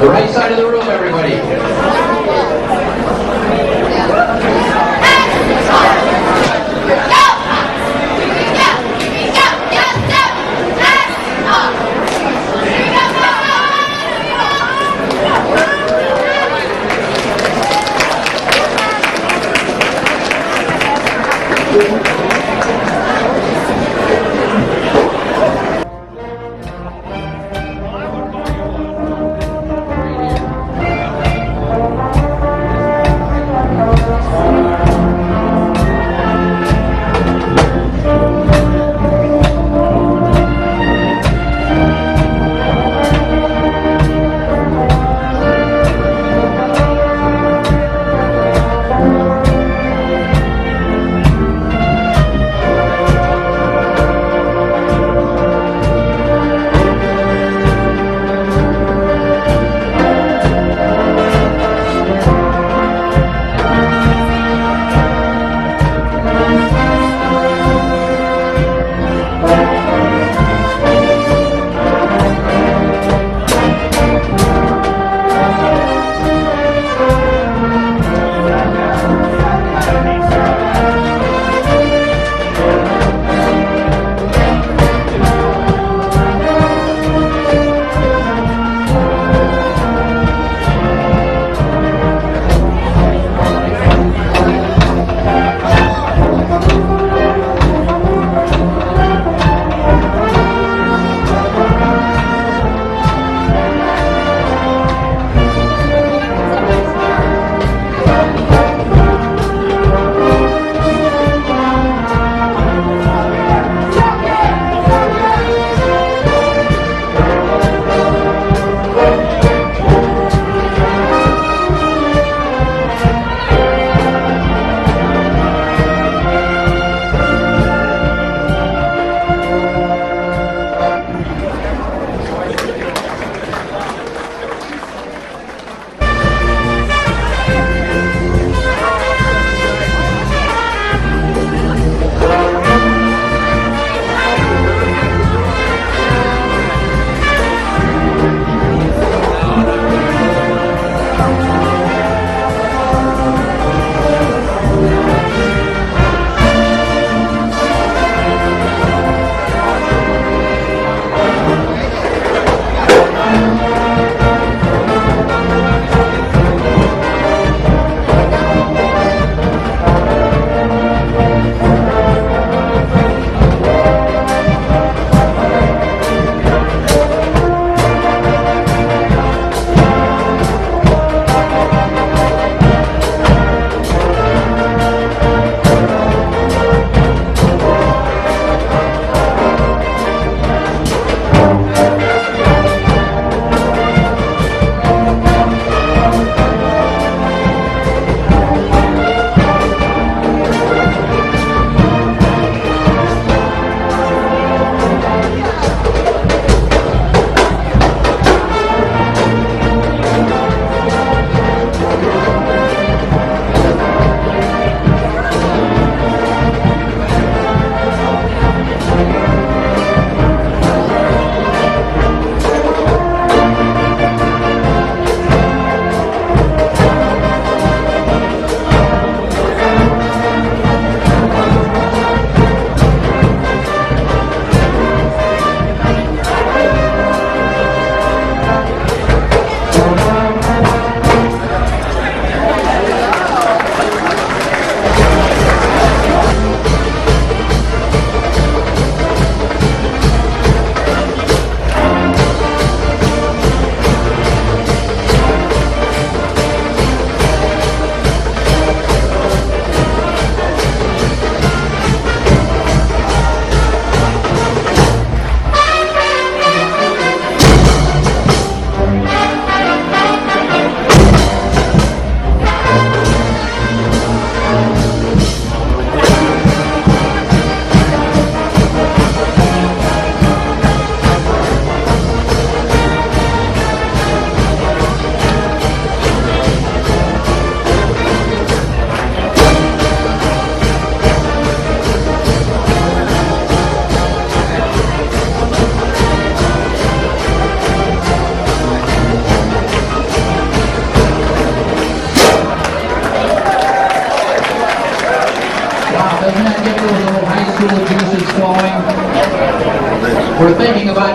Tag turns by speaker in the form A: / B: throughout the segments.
A: The right side of the room, everybody.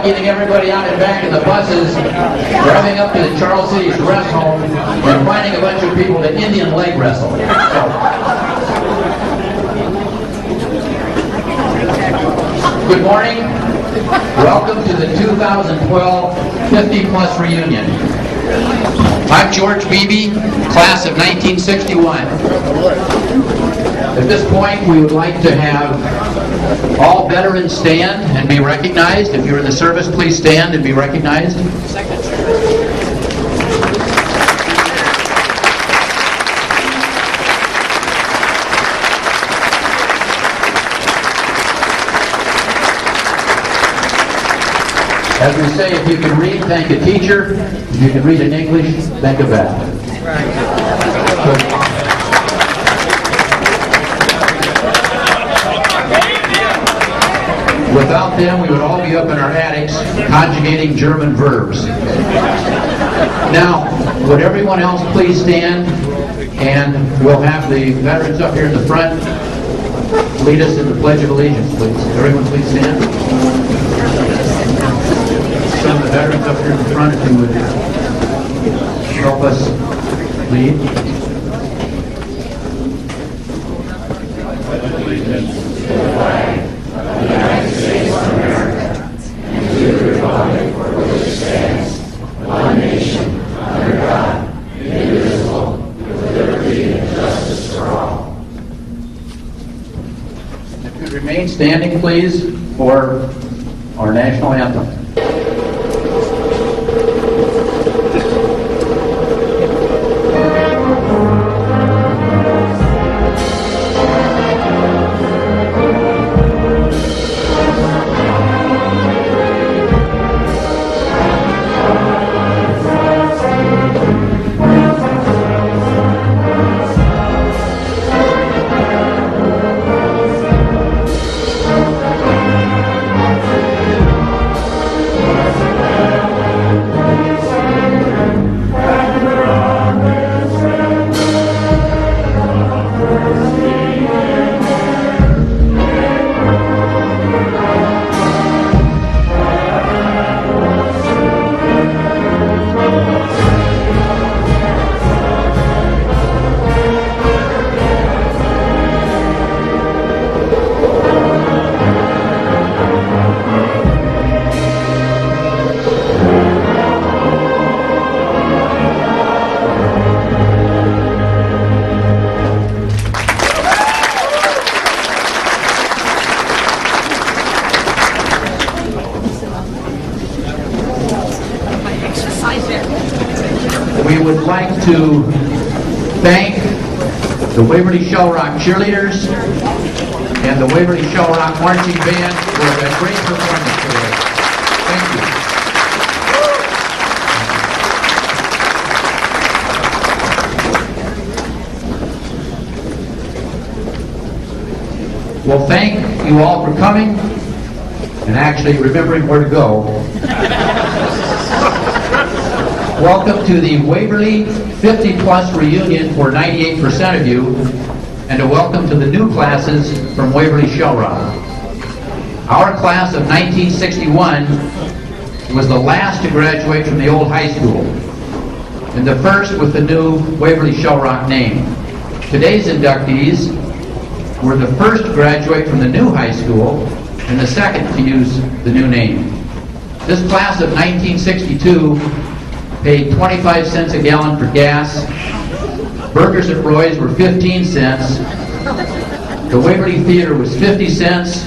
A: getting everybody out and back in the buses, driving up to the Charles City's rest home, and finding a bunch of people to Indian leg wrestle. Good morning. Welcome to the 2012 50 Plus reunion. I'm George Beebe, class of 1961. At this point, we would like to have all veterans stand and be recognized. If you're in the service, please stand and be recognized. As we say, if you can read, thank a teacher. If you can read in English, thank a vet. Without them, we would all be up in our attics conjugating German verbs. Now, would everyone else please stand, and we'll have the veterans up here in the front lead us in the Pledge of Allegiance, please. Everyone please stand. Some of the veterans up here in the front, if you would help us lead. Remain standing, please, for our national anthem. We would like to thank the Waverly Shell Rock cheerleaders and the Waverly Shell Rock marching band for a great performance today. Thank you. Well, thank you all for coming and actually remembering where to go. Welcome to the Waverly 50 Plus reunion for 98% of you, and a welcome to the new classes from Waverly Shell Rock. Our class of 1961 was the last to graduate from the old high school, and the first with the new Waverly Shell Rock name. Today's inductees were the first to graduate from the new high school and the second to use the new name. This class of 1962 paid 25 cents a gallon for gas. Burgers at Roy's were 15 cents. The Waverly Theater was 50 cents.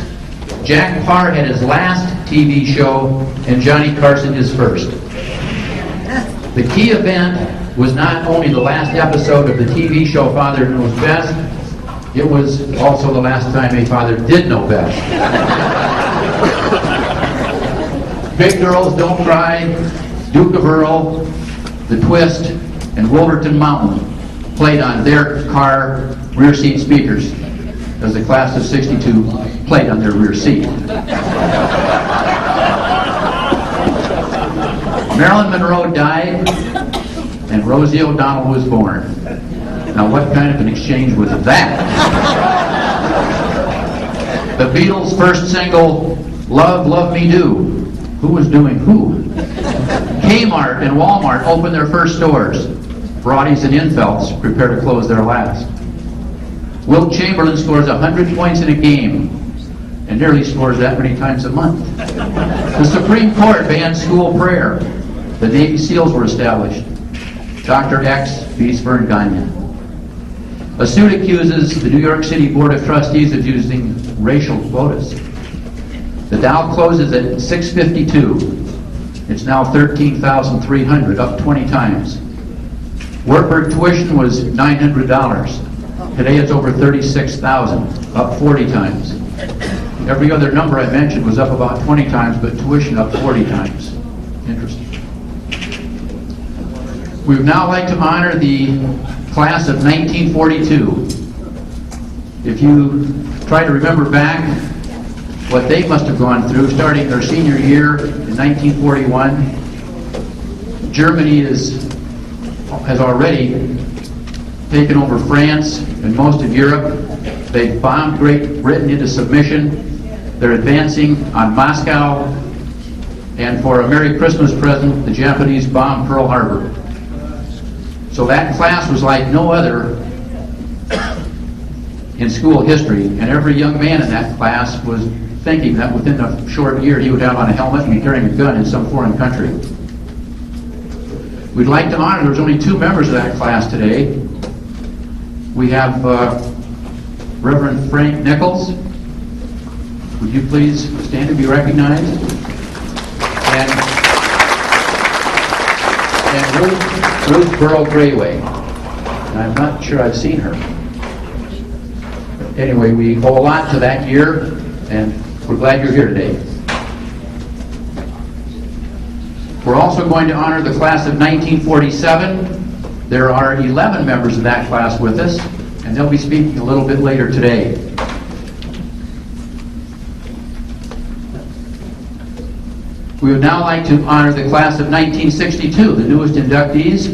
A: Jack Parr had his last TV show, and Johnny Carson his first. The key event was not only the last episode of the TV show Father Knows Best, it was also the last time a father did know best. Big Girls Don't Cry, Duke of Earl, The Twist, and Wolverton Mountain played on their car rear seat speakers as the class of 62 played on their rear seat. Marilyn Monroe died and Rosie O'Donnell was born. Now what kind of an exchange was that? The Beatles' first single, Love, Love Me Do, Who was doing who? Kmart and Walmart opened their first stores. Broadies and Infelds prepare to close their last. Wilt Chamberlain scores 100 points in a game and nearly scores that many times a month. The Supreme Court banned school prayer. The Navy SEALs were established. Dr. X beats Vern Gagne. A suit accuses the New York City Board of Trustees of using racial quotas. The Dow closes at 652. It's now 13,300, up 20 times. Wartburg tuition was $900. Today it's over 36,000, up 40 times. Every other number I mentioned was up about 20 times, but tuition up 40 times. Interesting. We would now like to honor the class of 1942. If you try to remember back what they must have gone through, starting their senior year in 1941, Germany has already taken over France and most of Europe. They've bombed Great Britain into submission. They're advancing on Moscow, and for a Merry Christmas present, the Japanese bombed Pearl Harbor. So that class was like no other in school history, and every young man in that class was thinking that within a short year he would have on a helmet and be carrying a gun in some foreign country. We'd like to honor, there's only 2 members of that class today. We have Reverend Frank Nichols. Would you please stand and be recognized? And Ruth Burrow Grayway. And I'm not sure I've seen her. But anyway, we owe a lot to that year, and we're glad you're here today. We're also going to honor the class of 1947. There are 11 members of that class with us, and they'll be speaking a little bit later today. We would now like to honor the class of 1962, the newest inductees.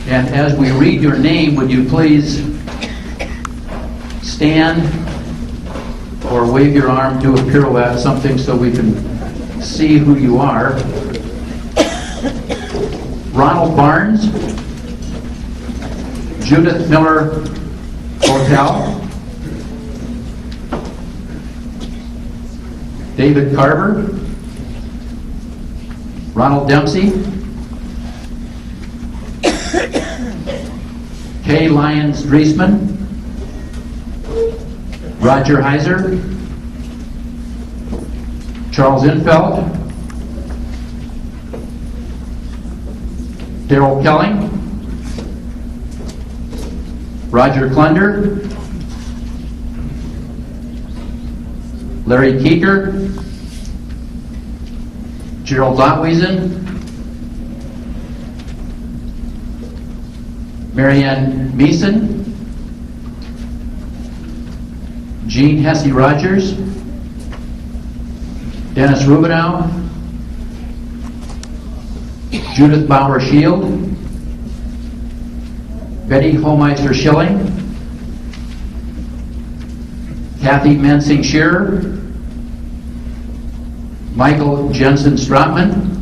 A: And as we read your name, would you please stand or wave your arm, do a pirouette, something so we can see who you are. Ronald Barnes, Judith Miller Hotel, David Carver, Ronald Dempsey, Kay Lyons Driesman, Roger Heiser, Charles Infeld, Darrell Kelling, Roger Klunder, Larry Keeker, Gerald Lotwiesen, Marianne Meeson, Jean Hesse Rogers, Dennis Rubinow, Judith Bauer Shield, Betty Holmeister Schilling, Kathy Mensing Shearer, Michael Jensen Stratman,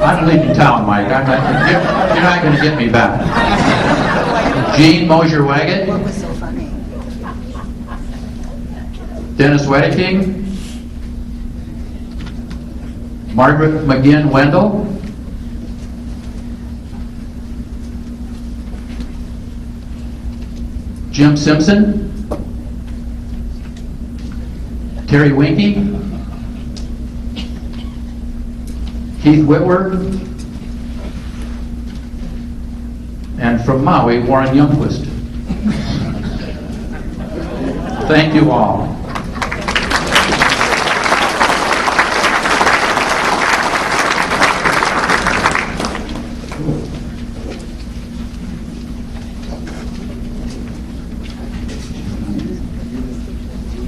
A: I'm leaving town, Mike. You're not going to get me back. Jean Mosier-Waggett.
B: What was so funny?
A: Dennis Wedeking. Margaret McGinn Wendell. Jim Simpson. Terry Winkie. Keith Whitworth, and from Maui, Warren Youngquist. Thank you all.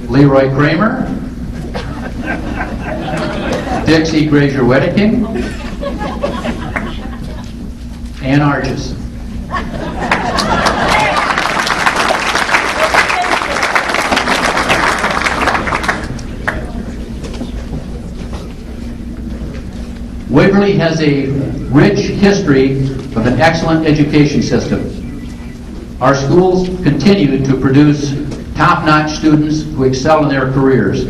A: Leroy Kramer, Dixie Grazier Wedeking, Ann Arges. Waverly has a rich history of an excellent education system. Our schools continue to produce top-notch students who excel in their careers.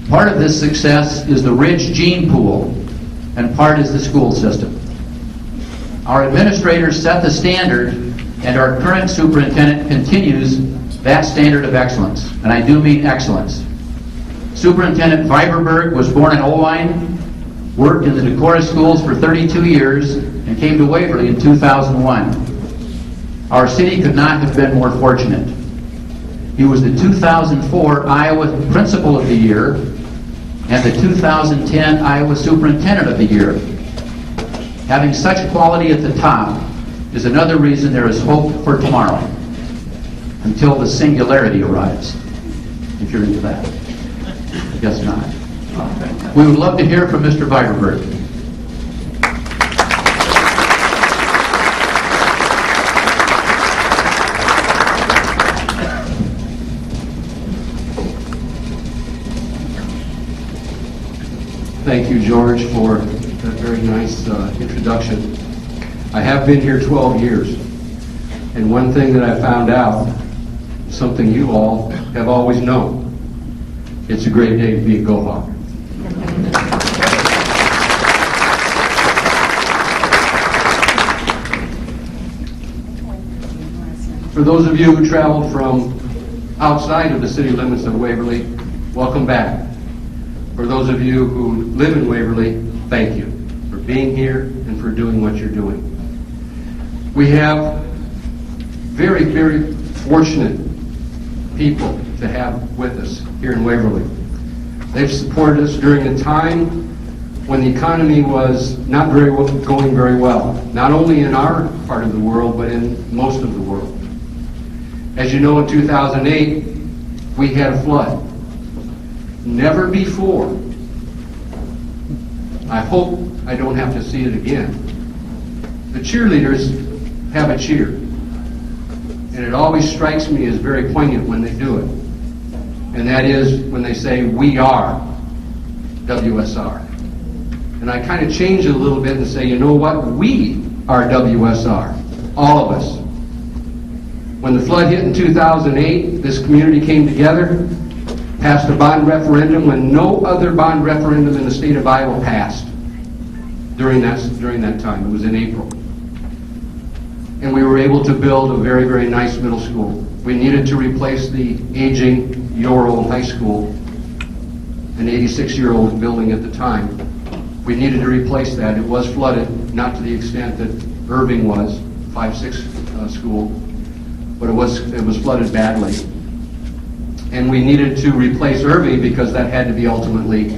A: Part of this success is the rich gene pool, and part is the school system. Our administrators set the standard, and our current superintendent continues that standard of excellence, and I do mean excellence. Superintendent Viberberg was born in Oelwein, worked in the Decorah schools for 32 years, and came to Waverly in 2001. Our city could not have been more fortunate. He was the 2004 Iowa Principal of the Year and the 2010 Iowa Superintendent of the Year. Having such quality at the top is another reason there is hope for tomorrow, until the singularity arrives, if you're into that. I guess not. We would love to hear from Mr. Viberberg.
B: Thank you, George, for that very nice introduction. I have been here 12 years, and one thing that I found out, something you all have always known, it's a great day to be a Go-Hawk. For those of you who traveled from outside of the city limits of Waverly, welcome back. For those of you who live in Waverly, thank you for being here and for doing what you're doing. We have very, very fortunate people to have with us here in Waverly. They've supported us during a time when the economy was not going very well, not only in our part of the world, but in most of the world. As you know, in 2008, we had a flood. Never before. I hope I don't have to see it again. The cheerleaders have a cheer, and it always strikes me as very poignant when they do it. And that is when they say, "We are WSR." And I kind of change it a little bit and say, you know what? We are WSR. All of us. When the flood hit in 2008, this community came together, passed a bond referendum when no other bond referendum in the state of Iowa passed during that time. It was in April. And we were able to build a very, very nice middle school. We needed to replace the aging Yorl High School, an 86-year-old building at the time. We needed to replace that. It was flooded, not to the extent that Irving was, 5-6 school, but it was flooded badly. And we needed to replace Irving because that had to be ultimately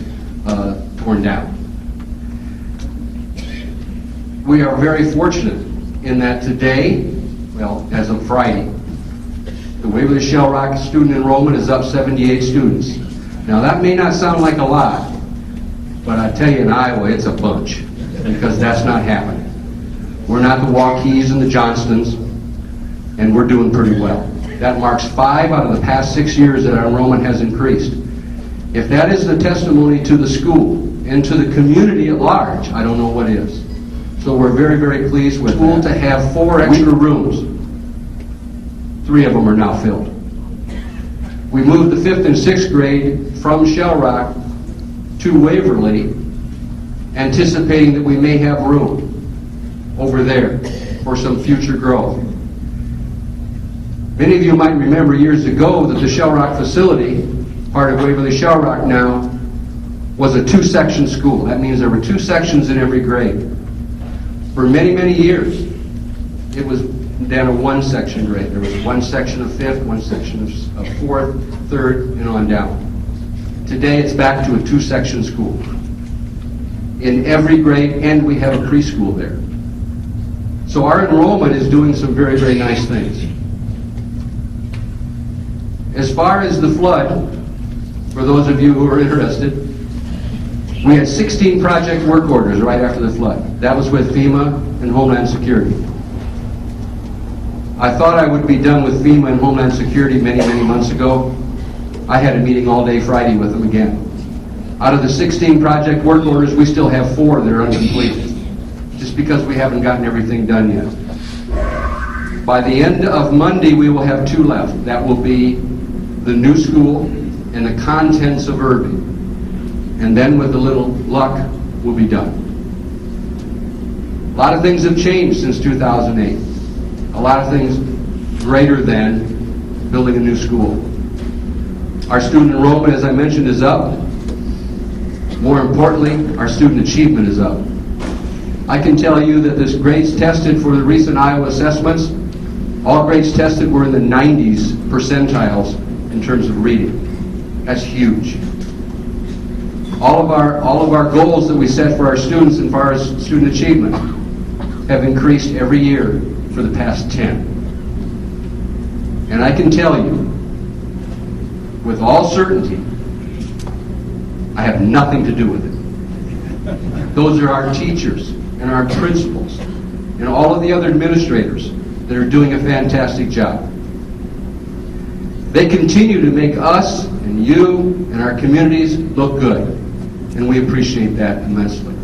B: torn down. We are very fortunate in that today, well, as of Friday, the Waverly Shell Rock student enrollment is up 78 students. Now that may not sound like a lot, but I tell you in Iowa it's a bunch, because that's not happening. We're not the Waukees and the Johnstons, and we're doing pretty well. That marks 5 out of the past 6 years that our enrollment has increased. If that is the testimony to the school and to the community at large, I don't know what is. So we're very, very pleased with school to have 4 extra rooms. 3 of them are now filled. We moved the 5th and 6th grade from Shell Rock to Waverly, anticipating that we may have room over there for some future growth. Many of you might remember years ago that the Shell Rock facility, part of Waverly Shell Rock now, was a 2-section school. That means there were 2 sections in every grade. For many, many years, it was then a 1-section grade. There was 1 section of 5th, 1 section of 4th, 3rd, and on down. Today it's back to a 2-section school in every grade, and we have a preschool there. So our enrollment is doing some very, very nice things. As far as the flood, for those of you who are interested, We had 16 project work orders right after the flood. That was with FEMA and Homeland Security. I thought I would be done with FEMA and Homeland Security many, many months ago. I had a meeting all day Friday with them again. Out of the 16 project work orders, we still have 4 that are incomplete, just because we haven't gotten everything done yet. By the end of Monday, we will have 2 left. That will be the new school and the contents of Irving. And then with a little luck, we'll be done. A lot of things have changed since 2008. A lot of things greater than building a new school. Our student enrollment, as I mentioned, is up. More importantly, our student achievement is up. I can tell you that this grades tested for the recent Iowa assessments, all grades tested were in the 90s percentiles in terms of reading. That's huge. All of our goals that we set for our students and for our student achievement have increased every year for the past 10. And I can tell you, with all certainty, I have nothing to do with it. Those are our teachers and our principals and all of the other administrators that are doing a fantastic job. They continue to make us and you and our communities look good, and we appreciate that immensely.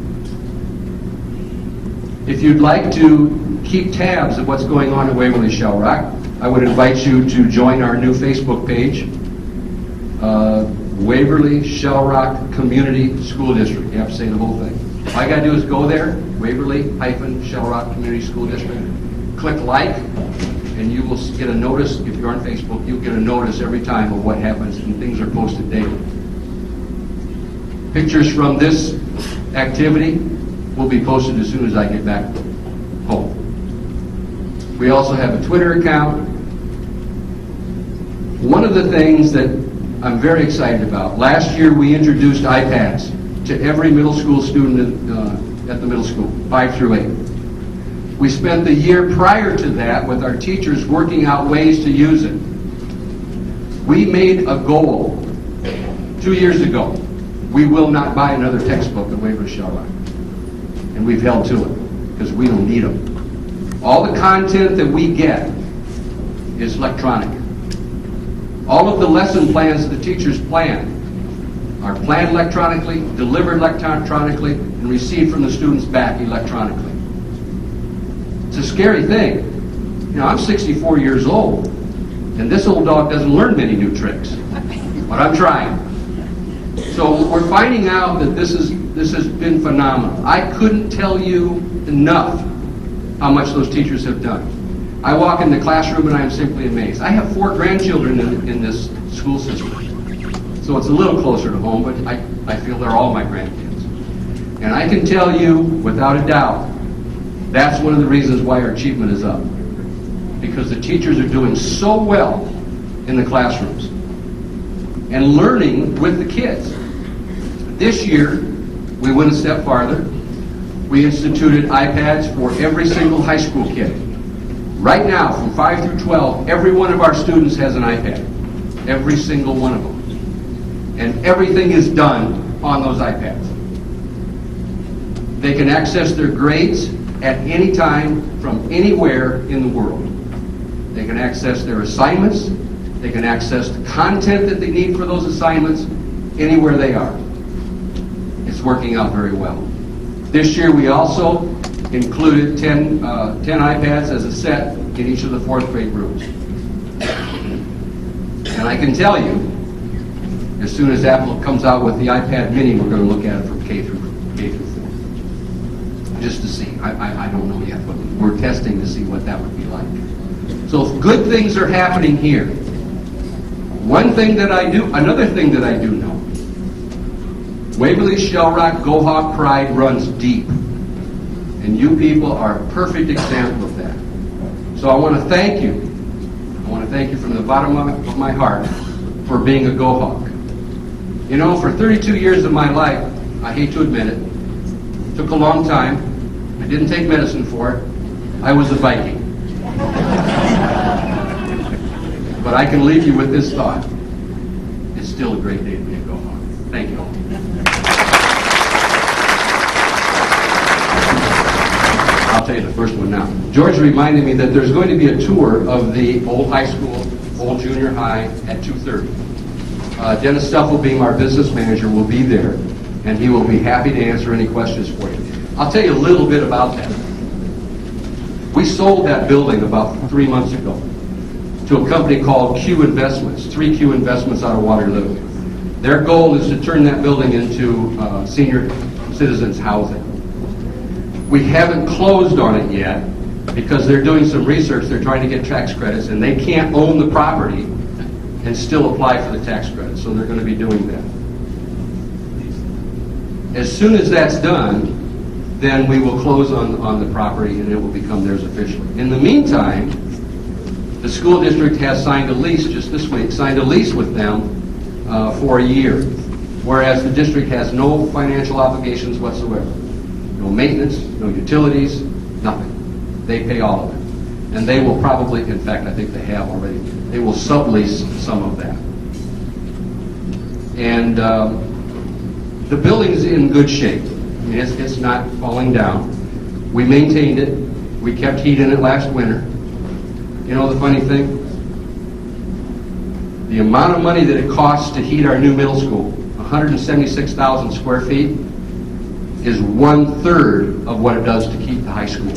B: If you'd like to keep tabs of what's going on at Waverly Shell Rock, I would invite you to join our new Facebook page, Waverly Shell Rock Community School District. You have to say the whole thing. All you got to do is go there, Waverly-Shell Rock Community School District, click like, and you will get a notice. If you're on Facebook, you'll get a notice every time of what happens, and things are posted daily. Pictures from this activity will be posted as soon as I get back home. We also have a Twitter account. One of the things that I'm very excited about, last year we introduced iPads to every middle school student at the middle school, 5 through 8. We spent the year prior to that with our teachers working out ways to use it. We made a goal 2 years ago. We will not buy another textbook at Waverly Shell Rock. And we've held to it, because we don't need them. All the content that we get is electronic. All of the lesson plans that the teachers plan are planned electronically, delivered electronically, and received from the students back electronically. It's a scary thing. You know, I'm 64 years old, and this old dog doesn't learn many new tricks. But I'm trying. So we're finding out that this has been phenomenal. I couldn't tell you enough how much those teachers have done. I walk in the classroom and I am simply amazed. I have 4 grandchildren in this school system. So it's a little closer to home, but I feel they're all my grandkids. And I can tell you, without a doubt, that's one of the reasons why our achievement is up. Because the teachers are doing so well in the classrooms and learning with the kids. This year, we went a step farther. We instituted iPads for every single high school kid. Right now, from 5 through 12, every one of our students has an iPad. Every single one of them. And everything is done on those iPads. They can access their grades at any time from anywhere in the world. They can access their assignments. They can access the content that they need for those assignments anywhere they are. It's working out very well. This year we also included 10 iPads as a set in each of the 4th grade rooms. And I can tell you, as soon as Apple comes out with the iPad mini, we're going to look at it from K through 4. Just to see. I don't know yet, but we're testing to see what that would be like. So good things are happening here. Another thing that I do know, Waverly Shell Rock Go Hawk pride runs deep. And you people are a perfect example of that. So I want to thank you. I want to thank you from the bottom of my heart for being a Go Hawk. You know, for 32 years of my life, I hate to admit it, took a long time. I didn't take medicine for it. I was a Viking. But I can leave you with this thought. It's still a great day to be a Go Hawk. Thank you all. I'll tell you the first one now. George reminded me that there's going to be a tour of the old high school, old junior high at 2:30. Dennis Stuffelbeam, our business manager, will be there, and he will be happy to answer any questions for you. I'll tell you a little bit about that. We sold that building about 3 months ago to a company called Q Investments, 3Q Investments out of Waterloo. Their goal is to turn that building into senior citizens housing. We haven't closed on it yet because they're doing some research. They're trying to get tax credits, and they can't own the property and still apply for the tax credits, so they're going to be doing that. As soon as that's done, then we will close on the property and it will become theirs officially. In the meantime, the school district has signed a lease just this week, signed a lease with them for a year, whereas the district has no financial obligations whatsoever. No maintenance, no utilities, nothing. They pay all of it. And they will probably, in fact, I think they have already, they will sublease some of that. And the building's in good shape. I mean, it's not falling down. We maintained it. We kept heat in it last winter. You know the funny thing? The amount of money that it costs to heat our new middle school, 176,000 square feet, is 1/3 of what it does to keep the high school.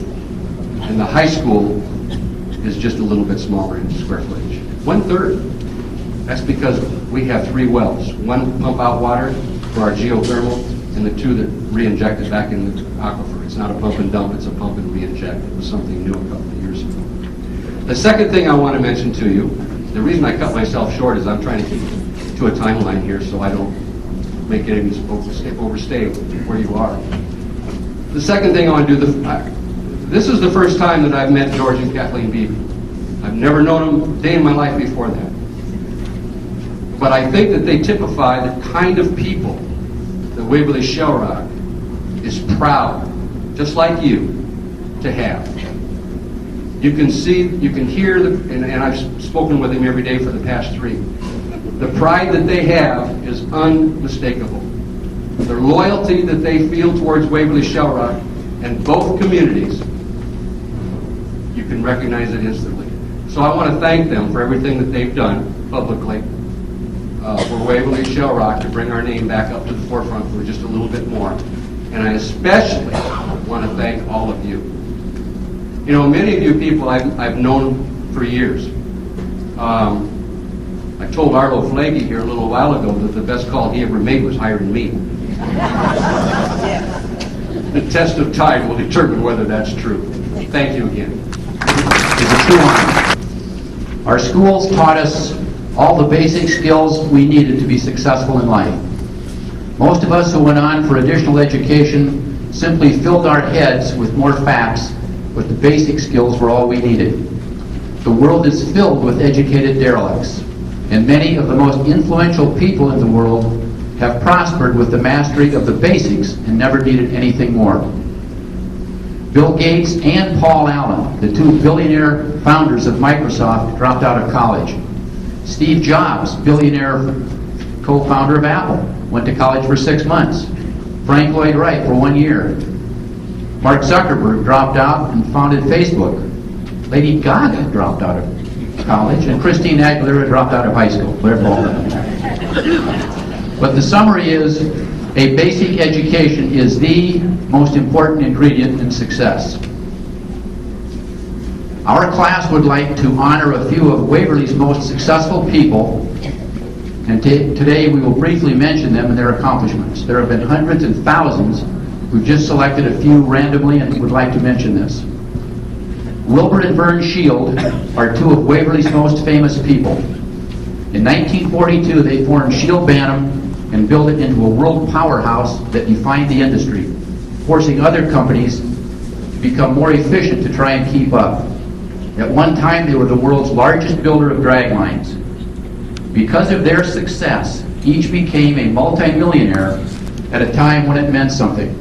B: And the high school is just a little bit smaller in square footage. 1/3. That's because we have 3 wells. One pump out water for our geothermal, and the 2 that re-inject it back in the aquifer. It's not a pump and dump, it's a pump and re-inject. It was something new a couple of years ago. The second thing I want to mention to you, the reason I cut myself short is I'm trying to keep to a timeline here so I don't make any of you overstay where you are. The second thing I want to do, this is the first time that I've met George and Kathleen Beebe. I've never known them a day in my life before that. But I think that they typify the kind of people that Waverly Shell Rock is proud, just like you, to have. You can see, you can hear, and I've spoken with him every day for the past 3. The pride that they have is unmistakable. The loyalty that they feel towards Waverly Shell Rock and both communities, you can recognize it instantly. So I want to thank them for everything that they've done publicly for Waverly Shell Rock to bring our name back up to the forefront for just a little bit more. And I especially want to thank all of you. You know, many of you people I've known for years. I told Arlo Flagey here a little while ago that the best call he ever made was hiring me. The test of time will determine whether that's true. Thank you again.
A: It's a true honor. Our schools taught us all the basic skills we needed to be successful in life. Most of us who went on for additional education simply filled our heads with more facts, but the basic skills were all we needed. The world is filled with educated derelicts, and many of the most influential people in the world have prospered with the mastery of the basics and never needed anything more. Bill Gates and Paul Allen, the 2 billionaire founders of Microsoft, dropped out of college. Steve Jobs, billionaire co-founder of Apple, went to college for 6 months. Frank Lloyd Wright for 1 year. Mark Zuckerberg dropped out and founded Facebook. Lady Gaga dropped out of college, and Christine Aguilera dropped out of high school. They're both. But the summary is, a basic education is the most important ingredient in success. Our class would like to honor a few of Waverly's most successful people, and today we will briefly mention them and their accomplishments. There have been hundreds and thousands. We've just selected a few randomly and would like to mention this. Wilbur and Vern Shield are 2 of Waverly's most famous people. In 1942, they formed Shield Bantam and built it into a world powerhouse that defined the industry, forcing other companies to become more efficient to try and keep up. At one time, they were the world's largest builder of drag lines. Because of their success, each became a multi-millionaire at a time when it meant something.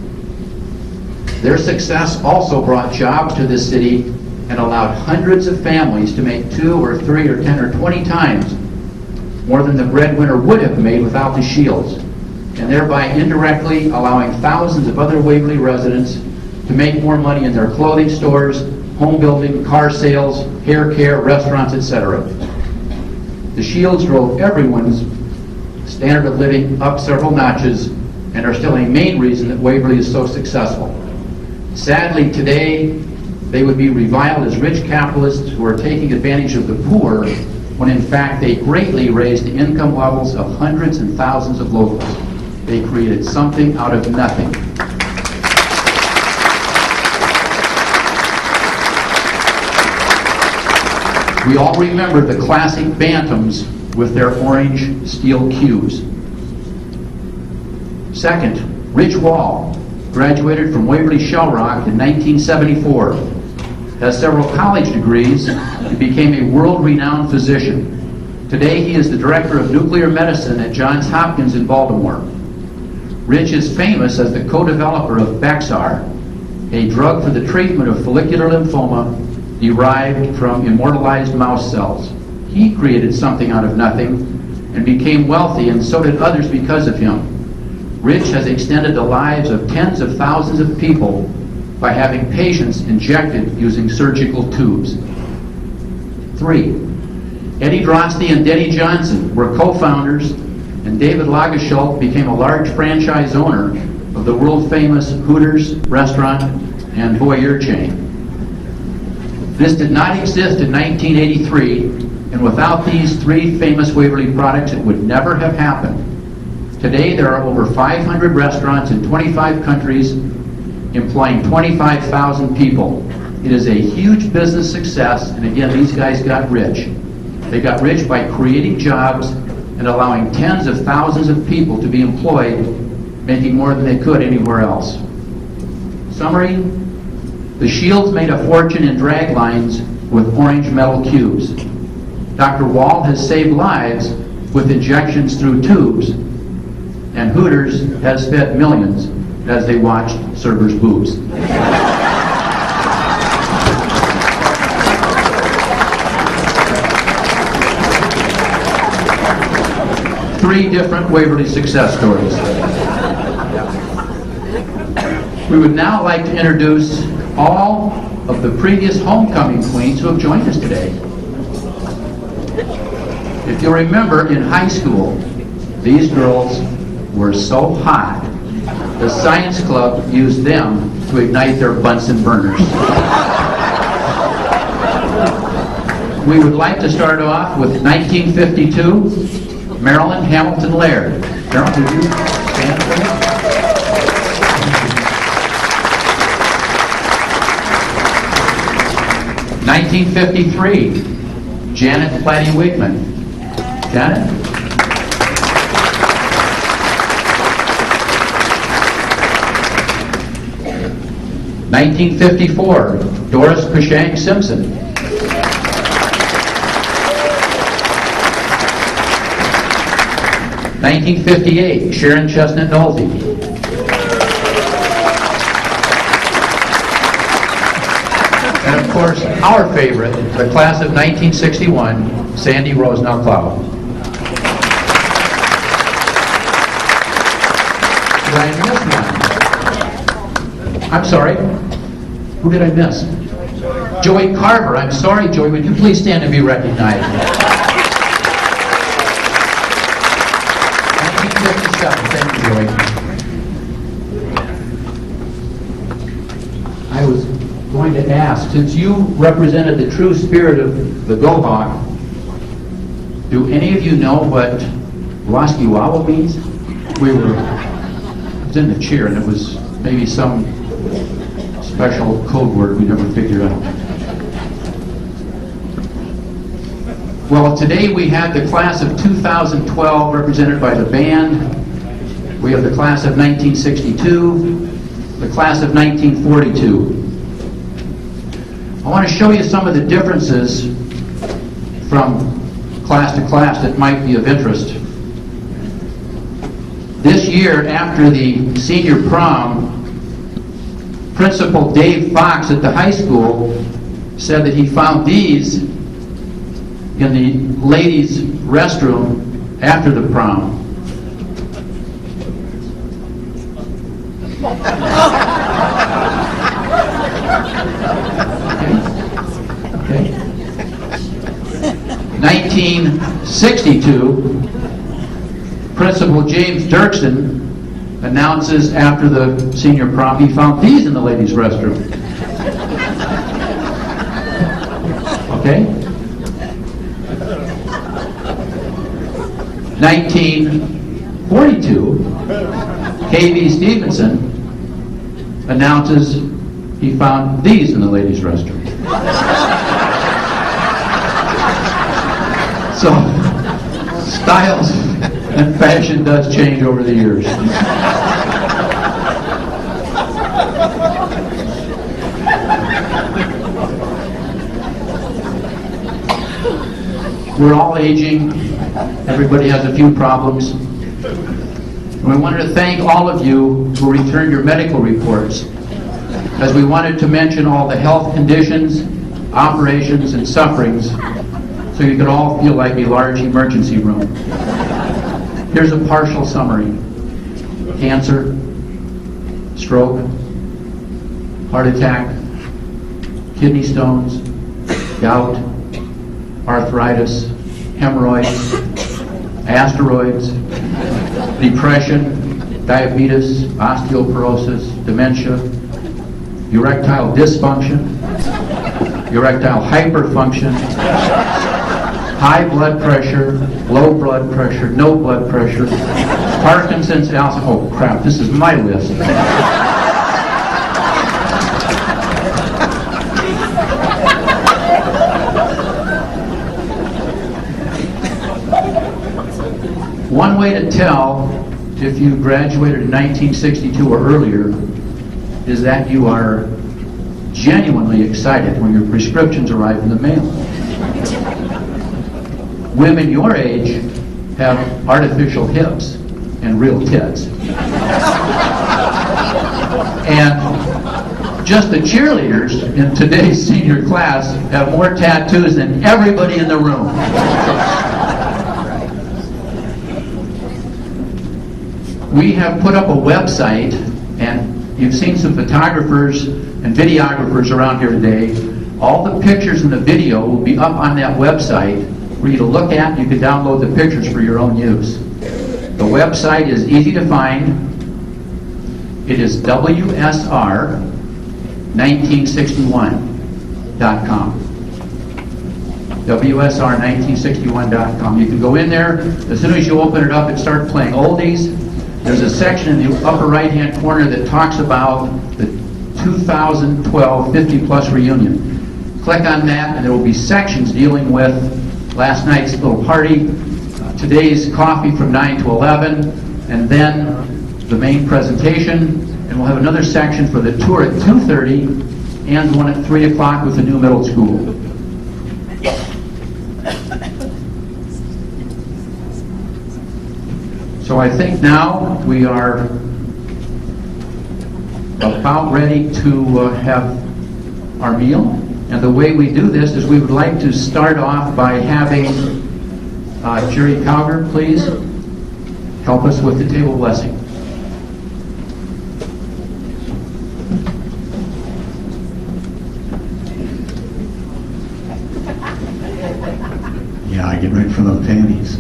A: Their success also brought jobs to this city and allowed hundreds of families to make 2 or 3 or 10 or 20 times more than the breadwinner would have made without the Shields, and thereby indirectly allowing thousands of other Waverly residents to make more money in their clothing stores, home building, car sales, hair care, restaurants, etc. The Shields drove everyone's standard of living up several notches and are still a main reason that Waverly is so successful. Sadly, today, they would be reviled as rich capitalists who are taking advantage of the poor, when in fact they greatly raised the income levels of hundreds and thousands of locals. They created something out of nothing. We all remember the classic Bantams with their orange steel cubes. Second, Rich Wall graduated from Waverly Shell Rock in 1974, has several college degrees, and became a world-renowned physician. Today he is the director of nuclear medicine at Johns Hopkins in Baltimore. Rich is famous as the co-developer of Bexar, a drug for the treatment of follicular lymphoma derived from immortalized mouse cells. He created something out of nothing and became wealthy, and so did others because of him. Rich has extended the lives of tens of thousands of people by having patients injected using surgical tubes. 3. Eddie Drosty and Denny Johnson were co-founders, and David Lagerschultz became a large franchise owner of the world-famous Hooters restaurant and voyeur chain. This did not exist in 1983, and without these three famous Waverly products, it would never have happened. Today, there are over 500 restaurants in 25 countries, employing 25,000 people. It is a huge business success, and again, these guys got rich. They got rich by creating jobs and allowing tens of thousands of people to be employed, making more than they could anywhere else. Summary: the Shields made a fortune in drag lines with orange metal cubes. Dr. Wall has saved lives with injections through tubes, and Hooters has fed millions as they watched servers' boobs. Three different Waverly success stories. We would now like to introduce all of the previous homecoming queens who have joined us today. If you remember, in high school, these girls were so hot, the science club used them to ignite their Bunsen burners. We would like to start off with 1952, Marilyn Hamilton Laird. Marilyn, would you stand please? 1953, Janet Platty Wigman. Janet? 1954, Doris Cushang Simpson. 1958, Sharon Chestnut Nolte. And of course, our favorite, the class of 1961, Sandy Rosnell Cloud. Did I miss one? I'm sorry. Who did I miss? Joey Carver. I'm sorry, Joey. Would you please stand and be recognized? 1957. Thank you, Joey. I was going to ask, since you represented the true spirit of the Gohawk, do any of you know what Waskiwawa means? I was in the chair, and it was maybe some special code word we never figured out. Well, today we have the class of 2012 represented by the band. We have the class of 1962, the class of 1942. I want to show you some of the differences from class to class that might be of interest. This year, after the senior prom, Principal Dave Fox at the high school said that he found these in the ladies' restroom after the prom. 1962, Principal James Dirksen announces after the senior prom he found these in the ladies' restroom. Okay? 1942, K.V. Stevenson announces he found these in the ladies' restroom. So, styles and fashion does change over the years. We're all aging. Everybody has a few problems. And we wanted to thank all of you who returned your medical reports, as we wanted to mention all the health conditions, operations, and sufferings, so you could all feel like a large emergency room. Here's a partial summary. Cancer, stroke, heart attack, kidney stones, gout, arthritis, hemorrhoids, asteroids, depression, diabetes, osteoporosis, dementia, erectile dysfunction, erectile hyperfunction, high blood pressure, low blood pressure, no blood pressure, Parkinson's, Alzheimer's. Oh crap, this is my list. One way to tell if you graduated in 1962 or earlier is that you are genuinely excited when your prescriptions arrive in the mail. Women your age have artificial hips and real tits. And just the cheerleaders in today's senior class have more tattoos than everybody in the room. We have put up a website, and you've seen some photographers and videographers around here today. All the pictures in the video will be up on that website for you to look at. You can download the pictures for your own use. The website is easy to find. It is WSR1961.com. WSR1961.com. You can go in there. As soon as you open it up, it starts playing oldies. There's a section in the upper right-hand corner that talks about the 2012 50 Plus reunion. Click on that, and there will be sections dealing with last night's little party, today's coffee from 9 to 11, and then the main presentation. And we'll have another section for the tour at 2:30 and one at 3 o'clock with the new middle school. So I think now we are about ready to have our meal. And the way we do this is we would like to start off by having Jerry Cowger, please, help us with the table blessing.
C: Yeah, I get ready for those panties.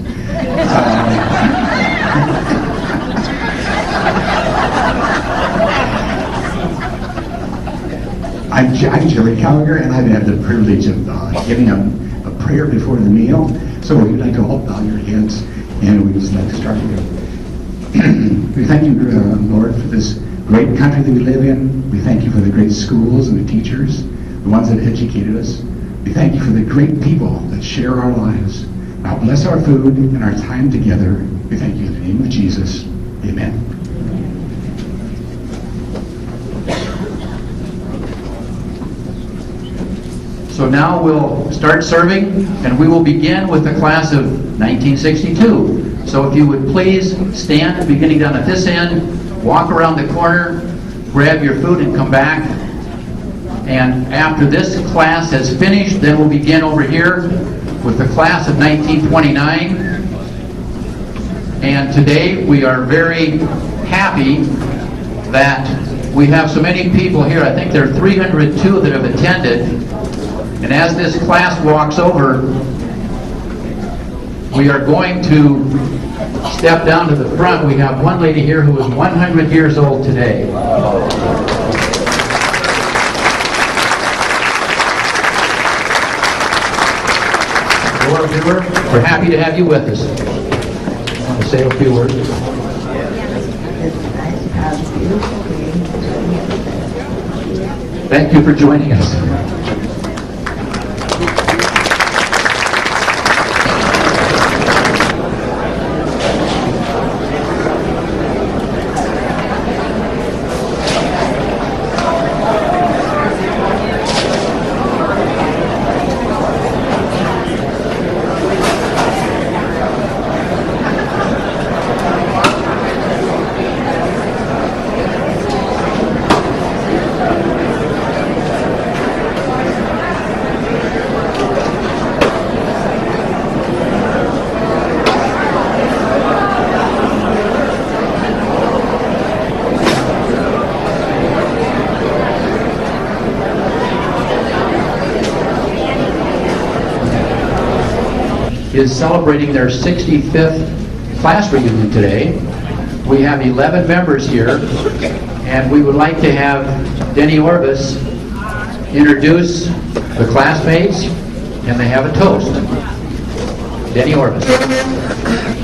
C: I'm Jerry Cowger, and I've had the privilege of giving a prayer before the meal. So we'd like to all bow your heads, and we'd just like to start here. We thank you, Lord, for this great country that we live in. We thank you for the great schools and the teachers, the ones that educated us. We thank you for the great people that share our lives. Now bless our food and our time together. We thank you in the name of Jesus. Amen.
A: So now we'll start serving, and we will begin with the class of 1962. So if you would please stand, beginning down at this end, walk around the corner, grab your food, and come back. And after this class has finished, then we'll begin over here with the class of 1929. And today we are very happy that we have so many people here. I think there are 302 that have attended. And as this class walks over, We are going to step down to the front. We have one lady here who is 100 years old today. Laura Brewer, we're happy to have you with us. Want to say a few words? Thank you for joining us. Is celebrating their 65th class reunion today. We have 11 members here, and we would like to have Denny Orvis introduce the classmates, and they have a toast. Denny Orvis.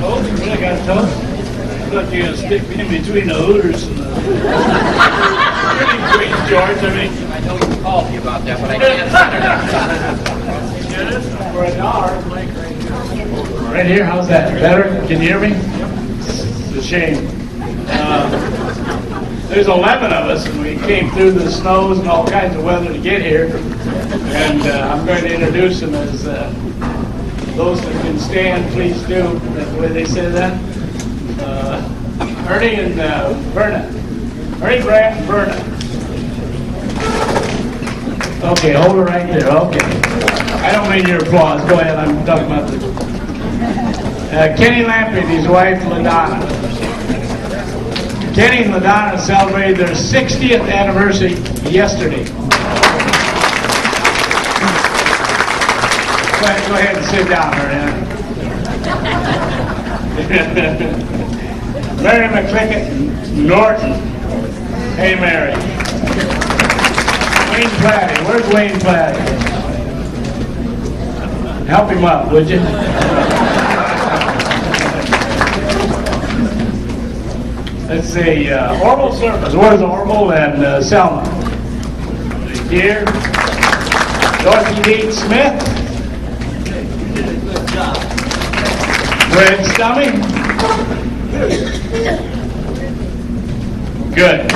D: Oh, really got a toast? I thought you were going to stick me in between the Hooters and the... Pretty sweet, George. I mean... I know you called me about that, but I can't get it for $1. Right here, how's that? Better? Can you hear me? It's a shame. There's 11 of us, and we came through the snows and all kinds of weather to get here. And I'm going to introduce them as those that can stand, please do. That's the way they say that. Ernie and Verna. Ernie, Brant, and Verna. Okay, hold it right there. Okay. I don't mean your applause. Go ahead. I'm talking about the... Kenny Lampe and his wife, LaDonna. Kenny and LaDonna celebrated their 60th anniversary yesterday. Go ahead and sit down, Ernie. Mary McClickett, Norton. Hey, Mary. Wayne Platty. Where's Wayne Platty? Help him up, would you? Let's see, Orville Service. Where's Orville and Selma? Here. Dorothy Dean Smith. Fred Stummy. Good.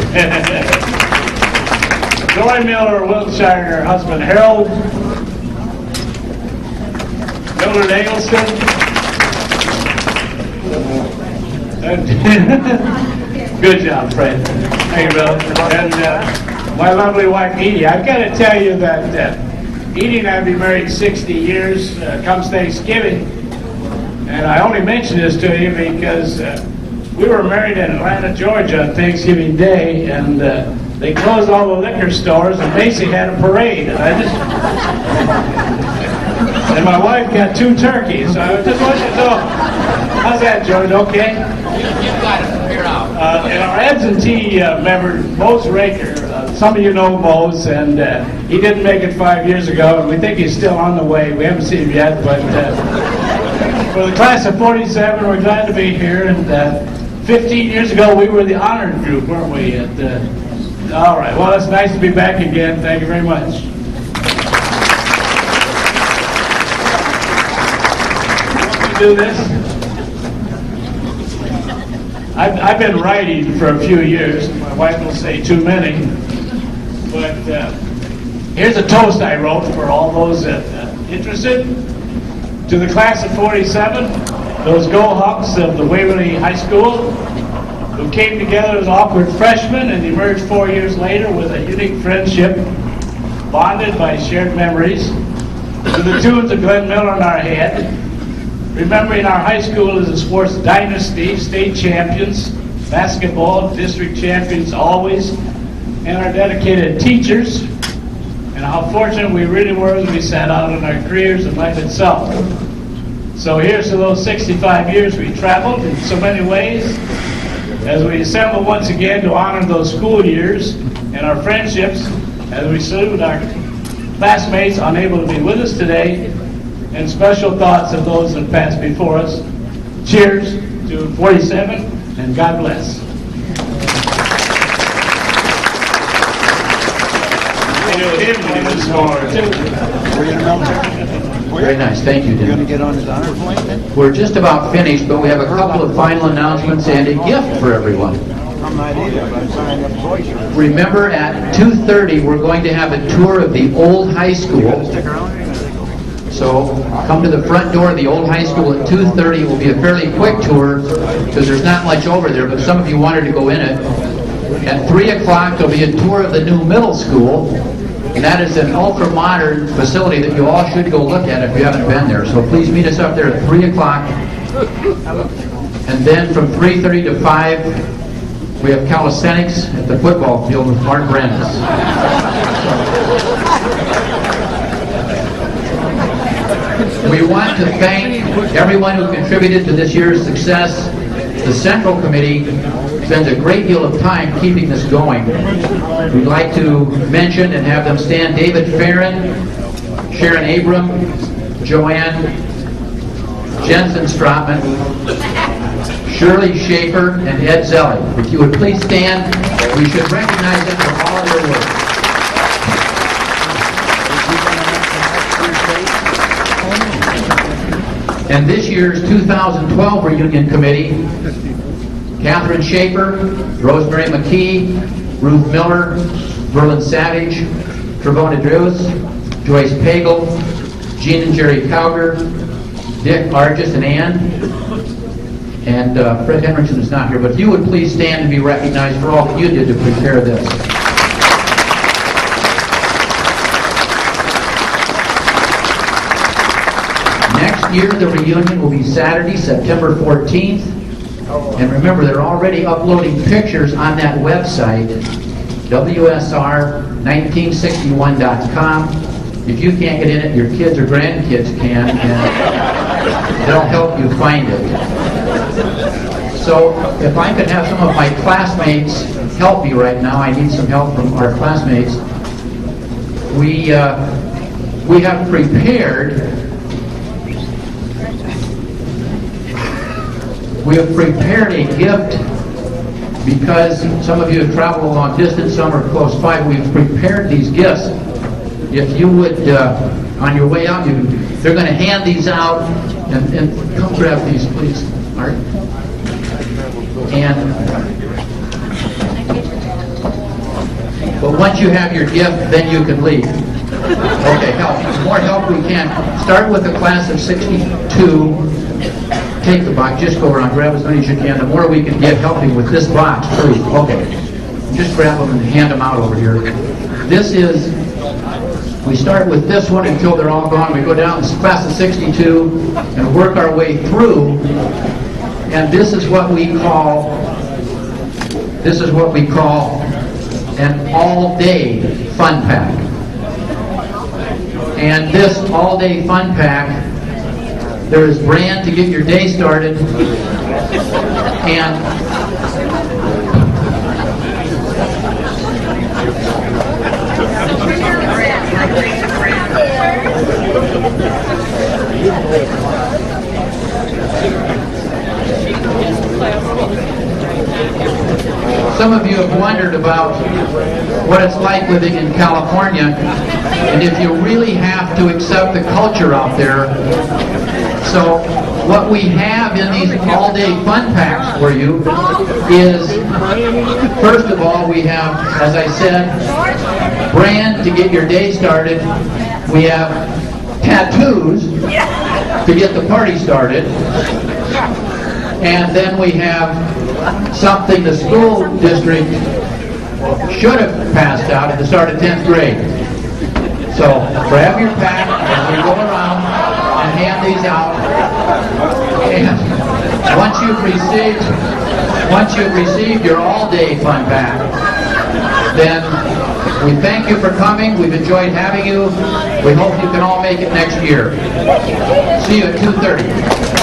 D: Dory Miller, Wiltshire, and her husband Harold. Mildred Eggleston. Good job, Fred. Thank you, brother. And my lovely wife, Edie. I've got to tell you that Edie and I have been married 60 years, comes Thanksgiving. And I only mention this to you because we were married in Atlanta, Georgia on Thanksgiving Day, and they closed all the liquor stores, and Macy had a parade. And my wife got 2 turkeys, so I just want you to know. How's that, George? Okay?
E: You got it. Figure out.
D: And our absentee member, Mose Raker, some of you know Mose, and he didn't make it 5 years ago, and we think he's still on the way. We haven't seen him yet, but for the class of 47, we're glad to be here. And 15 years ago, we were the honored group, weren't we? All right. Well, it's nice to be back again. Thank you very much. Do this. I've been writing for a few years. My wife will say too many. But here's a toast I wrote for all those that interested. To the class of 47, those Go-Hawks of the Waverly High School, who came together as awkward freshmen and emerged 4 years later with a unique friendship, bonded by shared memories. To the tunes of Glenn Miller in our head, remembering our high school as a sports dynasty, state champions, basketball, district champions always, and our dedicated teachers, and how fortunate we really were as we sat out in our careers in life itself. So here's to those 65 years we traveled in so many ways, as we assemble once again to honor those school years and our friendships, as we salute our classmates unable to be with us today, and special thoughts of those that passed before us. Cheers to 47, and God bless.
A: Very nice, thank you,
F: You gonna
A: Tim.
F: get on his honor flight then?
A: We're just about finished, but we have a couple of final announcements and a gift for everyone.
F: I'm not either, but I'm signing up twice.
A: Remember, at 2:30, we're going to have a tour of the old high school.
F: Stick around here.
A: So come to the front door of the old high school at 2:30. It will be a fairly quick tour because there's not much over there, but some of you wanted to go in it. At 3 o'clock, there'll be a tour of the new middle school. And that is an ultra-modern facility that you all should go look at if you haven't been there. So please meet us up there at 3 o'clock. And then from 3:30 to 5, we have calisthenics at the football field with Mark Brandis. We want to thank everyone who contributed to this year's success. The Central Committee spends a great deal of time keeping this going. We'd like to mention and have them stand David Farron, Sharon Abram, Joanne, Jensen Stratman, Shirley Schaefer, and Ed Zelli. If you would please stand, we should recognize them for all of their work. And this year's 2012 Reunion Committee, Catherine Schaefer, Rosemary McKee, Ruth Miller, Verlin Savage, Trevona Drews, Joyce Pagel, Jean and Jerry Cowger, Dick Argis and Ann, and Fred Henriksen is not here, but if you would please stand and be recognized for all that you did to prepare this. Next year, the reunion will be Saturday, September 14th. And remember, they're already uploading pictures on that website, WSR1961.com. If you can't get in it, your kids or grandkids can, and they'll help you find it. So if I could have some of my classmates help me right now, I need some help from our classmates. We have prepared a gift because some of you have traveled a long distance, some are close by. We've prepared these gifts. If you would, on your way out, they're going to hand these out, and come grab these, please, Art. But once you have your gift, then you can leave. Okay, help. More help we can. Start with the class of 62. Take the box, just go around, grab as many as you can. The more we can get helping with this box, please. Okay. Just grab them and hand them out over here. This is, we start with this one until they're all gone. We go down to class of 62 and work our way through. And this is what we call an all-day fun pack. And this all-day fun pack, there is bran to get your day started, and some of you have wondered about what it's like living in California, and if you really have to accept the culture out there. So what we have in these all-day fun packs for you is, first of all, we have, as I said, bran to get your day started. We have tattoos to get the party started. And then we have something the school district should have passed out at the start of 10th grade. So grab your pack as we go around and hand these out. And once you've received your all-day fun pack, then We thank you for coming. We've enjoyed having you. We hope you can all make it next year. See you at 2:30.